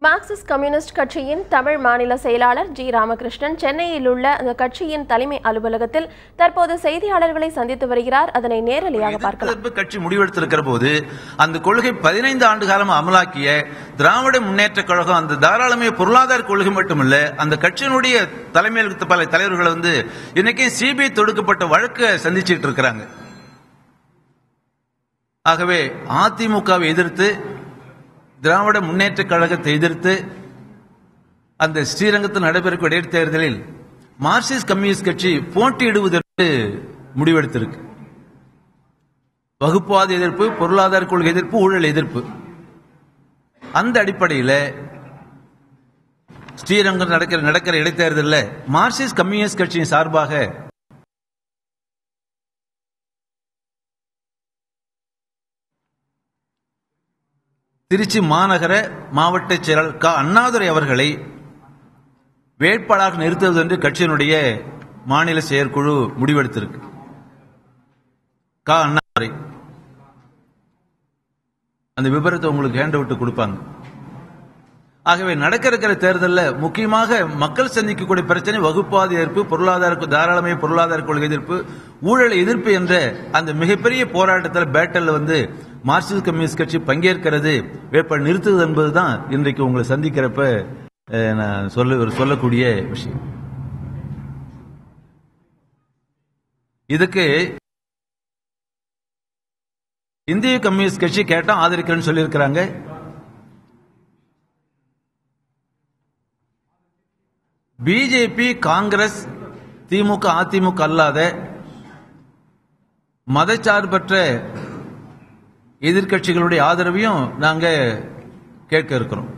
Marxist communist கட்சியின் தமிழ் மாநில செயலாளர் ஜி ராமகிருஷ்ணன் சென்னையில் உள்ள அந்த கட்சியின் தலைமை அலுவலகத்தில் தற்போது செய்தியாளர்களை சந்தித்து வருகிறார். அதனை நேரலையாக பார்க்கலாம். கட்சி முடிவெடுத்திருக்கிற போது அந்த கொள்கை 15 ஆண்டு காலம் அமலாக்கிய திராவிட முன்னேற்ற கழகம் அந்த தாராளமய பொருளாதார கொள்கை மட்டுமல்ல, அந்த கட்சியினுடைய தலைமையில் பல தலைவர்கள் இன்னைக்கு சிபிஐ தொடுக்கப்பட்ட வழக்கு சந்திச்சுட்டு இருக்கிறாங்க. ஆகவே அதிமுகவை எதிர்த்து, திராவிட முன்னேற்ற கழகத்தை எதிர்த்து அந்த ஸ்ரீரங்கத்தில் நடைபெறக்கூடிய இடைத்தேர்தலில் மார்க்சிஸ்ட் கம்யூனிஸ்ட் கட்சி போட்டியிடுவதற்கு முடிவெடுத்திருக்கு. வகுப்புவாத எதிர்ப்பு, பொருளாதார கொள்கை எதிர்ப்பு, ஊழல் எதிர்ப்பு. அந்த அடிப்படையில் ஸ்ரீரங்கம் நடக்கிற இடைத்தேர்தலில் மார்க்சிஸ்ட் கம்யூனிஸ்ட் கட்சியின் சார்பாக திருச்சி மாநகர மாவட்ட செயலாளர் க. அண்ணாதுரை அவர்களை வேட்பாளராக நிறுத்துவது என்று கட்சியினுடைய மாநில செயற்குழு முடிவெடுத்திருக்கு. க. அண்ணாதுரை அந்த விபரத்தை உங்களுக்கு ஹேண்ட் அவுட் கொடுப்பாங்க. ஆகவே நடக்க இருக்கிற தேர்தலில் முக்கியமாக மக்கள் சந்திக்கக்கூடிய பிரச்சனை வகுப்புவாத எதிர்ப்பு, தாராளமய பொருளாதார கொள்கை எதிர்ப்பு, ஊழல் எதிர்ப்பு என்ற அந்த மிகப்பெரிய போராட்டத்தில் பேட்டல் மார்க்சிஸ்ட் கம்யூனிஸ்ட் கட்சி பங்கேற்கிறது, வேட்பாளர் நிறுத்துவது என்பதுதான் இன்றைக்கு உங்களை சந்திக்கிறப்ப நான் சொல்லக்கூடிய விஷயம். இதுக்கு இந்திய கம்யூனிஸ்ட் கட்சி கேட்டா ஆதரிக்கிறேன்னு சொல்லியிருக்கிறாங்க. பிஜேபி, காங்கிரஸ், திமுக, அதிமுக அல்லாத மதச்சார்பற்ற எதிர்கட்சிகளுடைய ஆதரவையும் நாங்க கேட்க இருக்கிறோம்.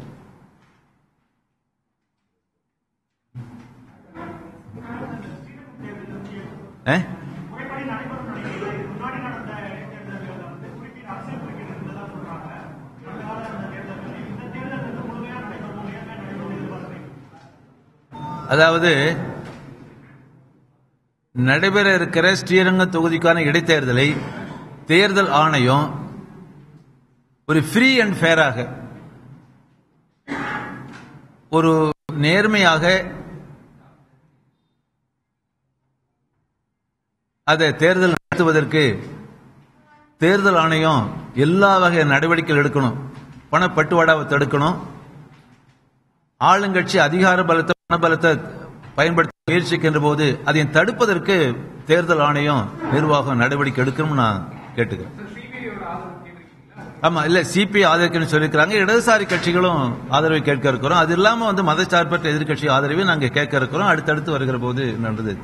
அதாவது நடைபெற இருக்கிற ஸ்ரீரங்கம் தொகுதிக்கான இடைத்தேர்தலை தேர்தல் ஆணையம் ஒரு ஃப்ரீ அண்ட் ஃபேராக, ஒரு நேர்மையாக அதை தேர்தல் நடத்துவதற்கு தேர்தல் ஆணையம் எல்லா வகை நடவடிக்கைகள் எடுக்கணும். பணப்பட்டுவாடாவை தடுக்கணும். ஆளுங்கட்சி அதிகார பலத்தை, பணபலத்தை பயன்படுத்த முயற்சிக்கின்ற போது அதை தடுப்பதற்கு தேர்தல் ஆணையம் நிர்வாகம் நடவடிக்கை எடுக்கணும் நான் கேட்டுக்கிறேன். ஆமா, இல்ல சிபிஐ ஆதரிக்கணும்னு சொல்லியிருக்கிறாங்க. இடதுசாரி கட்சிகளும் ஆதரவை கேட்க இருக்கிறோம். அது இல்லாம மதச்சார்பற்ற எதிர்கட்சி ஆதரவை நாங்க கேட்க இருக்கிறோம். அடுத்தடுத்து வருகிற போது நடந்தது.